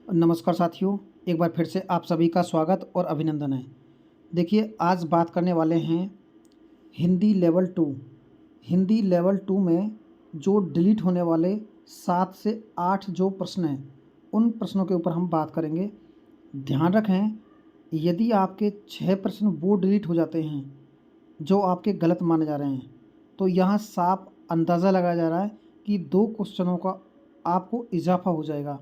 नमस्कार साथियों, एक बार फिर से आप सभी का स्वागत और अभिनंदन है। देखिए, आज बात करने वाले हैं हिंदी लेवल 2। हिंदी लेवल 2 में जो डिलीट होने वाले 7 से 8 जो प्रश्न हैं, उन प्रश्नों के ऊपर हम बात करेंगे। ध्यान रखें, यदि आपके 6 प्रश्न वो डिलीट हो जाते हैं जो आपके गलत माने जा रहे हैं, तो यहाँ साफ अंदाज़ा लगाया जा रहा है कि 2 क्वेश्चनों का आपको इजाफा हो जाएगा।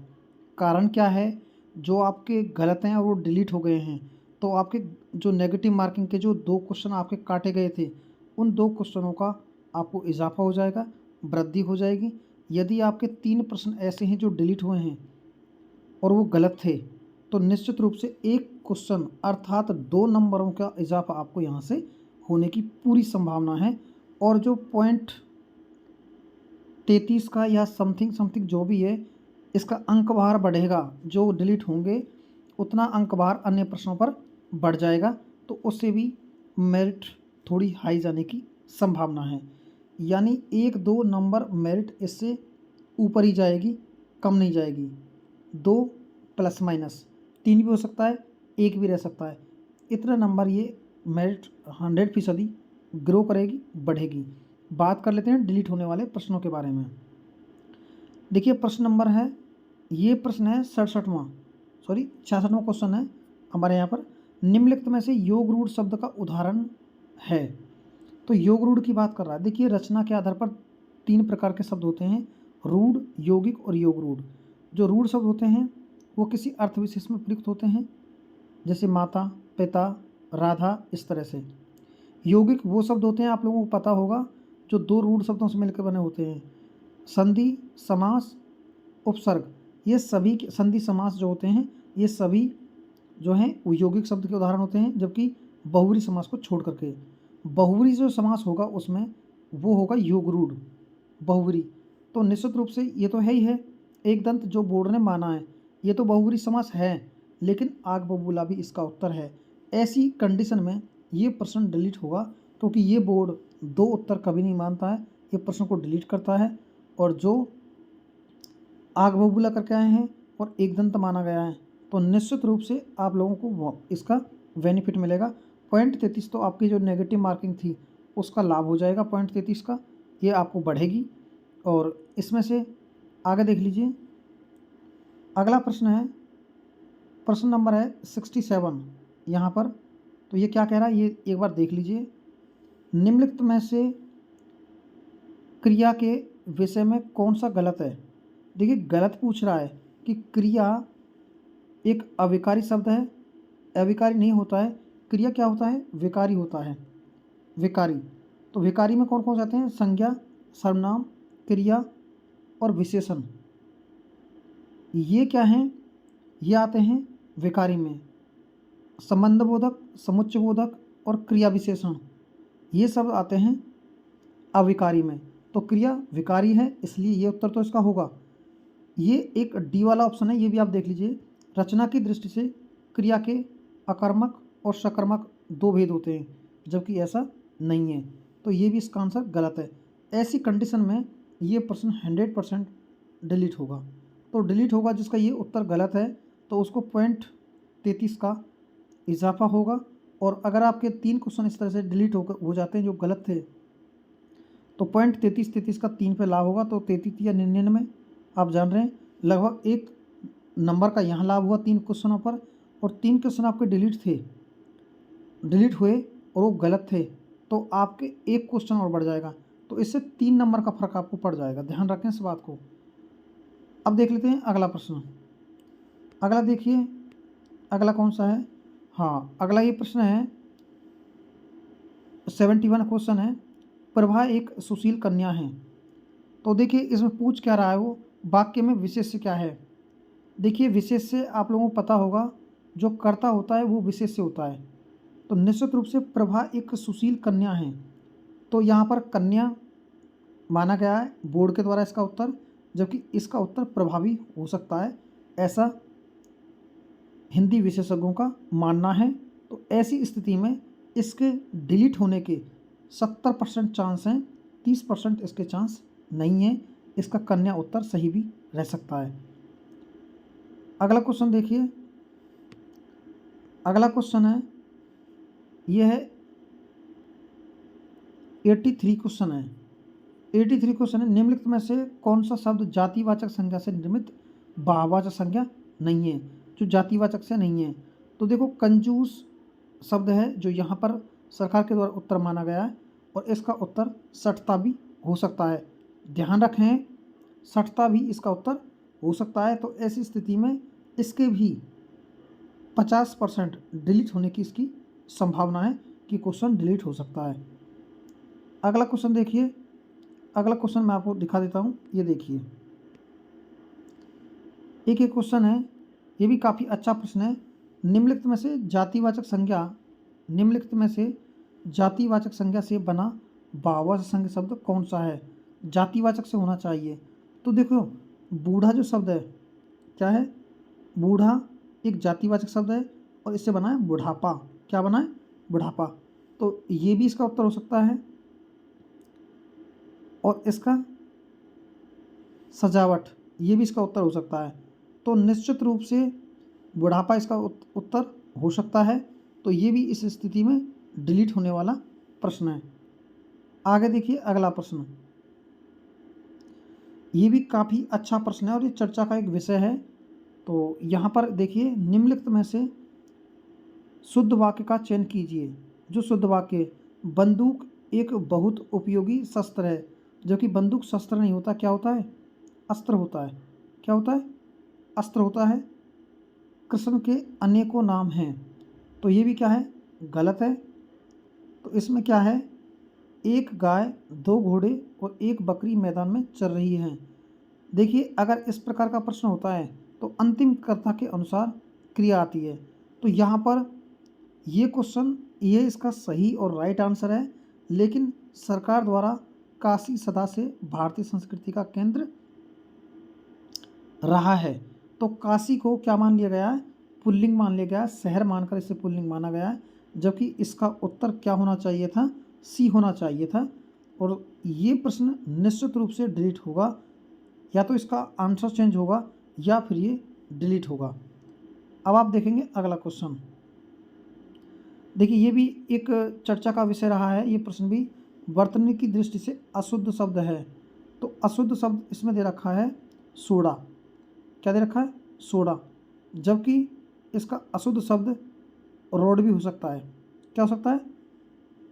कारण क्या है? जो आपके गलत हैं और वो डिलीट हो गए हैं, तो आपके जो नेगेटिव मार्किंग के जो 2 क्वेश्चन आपके काटे गए थे, उन 2 क्वेश्चनों का आपको इजाफा हो जाएगा, वृद्धि हो जाएगी। यदि आपके 3 प्रश्न ऐसे हैं जो डिलीट हुए हैं और वो गलत थे, तो निश्चित रूप से 1 क्वेश्चन अर्थात 2 नंबरों का इजाफा आपको यहाँ से होने की पूरी संभावना है। और जो पॉइंट 33 का या समथिंग समथिंग जो भी है, इसका अंक भार बढ़ेगा। जो डिलीट होंगे उतना अंक भार अन्य प्रश्नों पर बढ़ जाएगा, तो उससे भी मेरिट थोड़ी हाई जाने की संभावना है। यानी 1-2 नंबर मेरिट इससे ऊपर ही जाएगी, कम नहीं जाएगी। 2 प्लस माइनस 3 भी हो सकता है, 1 भी रह सकता है। इतना नंबर ये मेरिट 100% ग्रो करेगी, बढ़ेगी। बात कर लेते हैं डिलीट होने वाले प्रश्नों के बारे में। देखिए, प्रश्न नंबर है, ये प्रश्न है 66वां क्वेश्चन है हमारे यहाँ पर। निम्नलिखित में से योग रूढ़ शब्द का उदाहरण है। तो योग रूढ़ की बात कर रहा है। देखिए, रचना के आधार पर 3 प्रकार के शब्द होते हैं, रूढ़, यौगिक और योग रूढ़। जो रूढ़ शब्द होते हैं वो किसी अर्थ विशेष में प्रयुक्त होते हैं, जैसे माता, पिता, राधा, इस तरह से। यौगिक वो शब्द होते हैं, आप लोगों को पता होगा, जो 2 रूढ़ शब्दों से मिलकर बने होते हैं। संधि, समास, उपसर्ग, ये सभी संधि समास जो होते हैं, ये सभी जो हैं वो यौगिक शब्द के उदाहरण होते हैं। जबकि बहुव्रीहि समास को छोड़ करके बहुव्रीहि जो समास होगा उसमें वो होगा योग रूढ़, बहुव्रीहि। तो निश्चित रूप से ये तो है ही है, एक दंत जो बोर्ड ने माना है, ये तो बहुव्रीहि समास है, लेकिन आग बबूला भी इसका उत्तर है। ऐसी कंडीशन में ये प्रश्न डिलीट होगा, क्योंकि ये बोर्ड 2 उत्तर कभी नहीं मानता है, ये प्रश्न को डिलीट करता है। और जो आग बबूला करके आए हैं और एक दंत माना गया है, तो निश्चित रूप से आप लोगों को इसका बेनिफिट मिलेगा। पॉइंट 33 तो आपकी जो नेगेटिव मार्किंग थी उसका लाभ हो जाएगा, पॉइंट 33 का ये आपको बढ़ेगी। और इसमें से आगे देख लीजिए, अगला प्रश्न है, प्रश्न नंबर है 67 यहाँ पर। तो ये क्या कह रहा है, ये एक बार देख लीजिए। निम्नलिखित में से क्रिया के विषय में कौन सा गलत है? देखिए, गलत पूछ रहा है कि क्रिया एक अविकारी शब्द है, अविकारी नहीं होता है। क्रिया क्या होता है? विकारी होता है, विकारी। तो विकारी में कौन कौन जाते हैं? संज्ञा, सर्वनाम, क्रिया और विशेषण। ये क्या हैं? ये आते हैं विकारी में। संबंध बोधक, समुच्चय बोधक और क्रिया विशेषण, ये सब आते हैं अविकारी में। तो क्रिया विकारी है, इसलिए ये उत्तर तो इसका होगा। ये एक डी वाला ऑप्शन है, ये भी आप देख लीजिए। रचना की दृष्टि से क्रिया के अकर्मक और सकर्मक 2 भेद होते हैं, जबकि ऐसा नहीं है, तो ये भी इसका आंसर गलत है। ऐसी कंडीशन में ये प्रश्न 100% डिलीट होगा। तो डिलीट होगा जिसका ये उत्तर गलत है, तो उसको पॉइंट 33 का इजाफा होगा। और अगर आपके 3 क्वेश्चन इस तरह से डिलीट हो जाते हैं जो गलत थे, तो पॉइंट 33 का 3 पे लाभ होगा। तो 33 या 99 आप जान रहे हैं, लगभग 1 नंबर का यहाँ लाभ हुआ 3 क्वेश्चनों पर। और 3 क्वेश्चन आपके डिलीट हुए और वो गलत थे, तो आपके 1 क्वेश्चन और बढ़ जाएगा, तो इससे 3 नंबर का फर्क आपको पड़ जाएगा। ध्यान रखें इस बात को। अब देख लेते हैं अगला प्रश्न। अगला देखिए, अगला कौन सा है? हाँ, अगला ये प्रश्न है 71 क्वेश्चन है, प्रभा एक सुशील कन्या है। तो देखिए, इसमें पूछ क्या रहा है, वो वाक्य में विशेष्य क्या है? देखिए, विशेष्य आप लोगों को पता होगा, जो कर्ता होता है वो विशेष्य होता है। तो निश्चित रूप से प्रभा एक सुशील कन्या है, तो यहाँ पर कन्या माना गया है बोर्ड के द्वारा इसका उत्तर, जबकि इसका उत्तर प्रभावी हो सकता है, ऐसा हिंदी विशेषज्ञों का मानना है। तो ऐसी स्थिति में इसके डिलीट होने के 70% चांस हैं, 30% इसके चांस नहीं है। इसका कन्या उत्तर सही भी रह सकता है। अगला क्वेश्चन देखिए, अगला क्वेश्चन है, ये है 83 क्वेश्चन है। 83 क्वेश्चन है, निम्नलिखित में से कौन सा शब्द जातिवाचक संज्ञा से निर्मित भाववाचक संज्ञा नहीं है, जो जातिवाचक से नहीं है। तो देखो कंजूस शब्द है जो यहाँ पर सरकार के द्वारा उत्तर माना गया है, और इसका उत्तर सठता भी हो सकता है। ध्यान रखें, सठता भी इसका उत्तर हो सकता है। तो ऐसी स्थिति में इसके भी 50% डिलीट होने की इसकी संभावना है कि क्वेश्चन डिलीट हो सकता है। अगला क्वेश्चन देखिए, अगला क्वेश्चन मैं आपको दिखा देता हूँ। ये देखिए, एक क्वेश्चन है, ये भी काफ़ी अच्छा प्रश्न है। निम्नलिखित में से जातिवाचक संज्ञा, निम्नलिखित में से जातिवाचक संज्ञा से बना भाववाचक संज्ञा शब्द कौन सा है, जातिवाचक से होना चाहिए। तो देखो, बूढ़ा जो शब्द है, क्या है, बूढ़ा एक जातिवाचक शब्द है, और इससे बना है बुढ़ापा। क्या बना है, बुढ़ापा। तो ये भी इसका उत्तर हो सकता है। और इसका सजावट, ये भी इसका उत्तर हो सकता है। तो निश्चित रूप से बुढ़ापा इसका उत्तर हो सकता है। तो ये भी इस स्थिति में डिलीट होने वाला प्रश्न है। आगे देखिए, अगला प्रश्न, ये भी काफ़ी अच्छा प्रश्न है और ये चर्चा का एक विषय है। तो यहाँ पर देखिए, निम्नलिखित में से शुद्ध वाक्य का चयन कीजिए। जो शुद्ध वाक्य, बंदूक एक बहुत उपयोगी शस्त्र है, जबकि बंदूक शस्त्र नहीं होता, क्या होता है, अस्त्र होता है। क्या होता है, अस्त्र होता है। कृष्ण के अनेकों नाम हैं, तो ये भी क्या है, गलत है। तो इसमें क्या है, एक गाय, दो घोड़े और एक बकरी मैदान में चल रही हैं। देखिए, अगर इस प्रकार का प्रश्न होता है तो अंतिम कर्ता के अनुसार क्रिया आती है। तो यहाँ पर ये क्वेश्चन, ये इसका सही और राइट आंसर है। लेकिन सरकार द्वारा काशी सदा से भारतीय संस्कृति का केंद्र रहा है। तो काशी को क्या मान लिया गया है, पुल्लिंग मान लिया गया है, शहर मानकर इसे पुल्लिंग माना गया है। जबकि इसका उत्तर क्या होना चाहिए था, सी होना चाहिए था। और ये प्रश्न निश्चित रूप से डिलीट होगा, या तो इसका आंसर चेंज होगा या फिर ये डिलीट होगा। अब आप देखेंगे अगला क्वेश्चन। देखिए, ये भी एक चर्चा का विषय रहा है। ये प्रश्न भी वर्तनी की दृष्टि से अशुद्ध शब्द है। तो अशुद्ध शब्द इसमें दे रखा है सोडा। क्या दे रखा है, सोडा। जबकि इसका अशुद्ध शब्द रोड भी हो सकता है। क्या हो सकता है,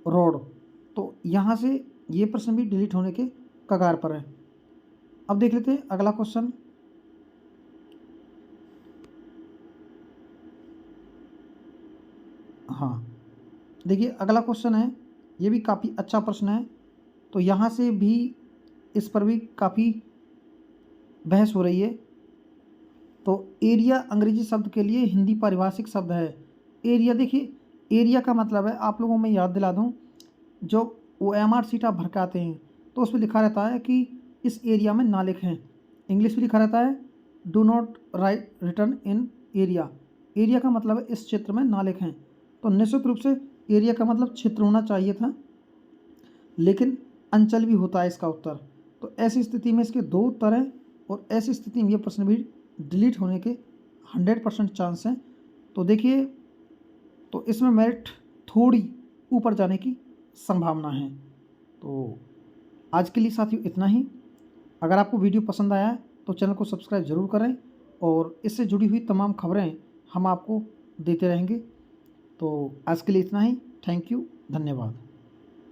रोड। तो यहाँ से ये प्रश्न भी डिलीट होने के कगार पर है। अब देख लेते हैं अगला क्वेश्चन। हाँ, देखिए, अगला क्वेश्चन है, ये भी काफ़ी अच्छा प्रश्न है। तो यहाँ से भी इस पर भी काफ़ी बहस हो रही है। तो एरिया अंग्रेजी शब्द के लिए हिंदी पारिभाषिक शब्द है। एरिया, देखिए, एरिया का मतलब है, आप लोगों में याद दिला दूँ, जो OMR शीट आप भर के आते हैं तो उसमें लिखा रहता है कि इस एरिया में ना लिखें। इंग्लिश में लिखा रहता है do not right return in area. Area का मतलब है इस क्षेत्र में ना लिखें। तो निश्चित रूप से एरिया का मतलब क्षेत्र होना चाहिए था, लेकिन अंचल भी होता है इसका उत्तर। तो ऐसी स्थिति में इसके दो उत्तर हैं, और ऐसी स्थिति में ये प्रश्न भी डिलीट होने के 100% चांस हैं। तो देखिए, तो इसमें मेरिट थोड़ी ऊपर जाने की संभावना है। तो आज के लिए साथियों इतना ही। अगर आपको वीडियो पसंद आया है तो चैनल को सब्सक्राइब ज़रूर करें, और इससे जुड़ी हुई तमाम खबरें हम आपको देते रहेंगे। तो आज के लिए इतना ही। थैंक यू, धन्यवाद।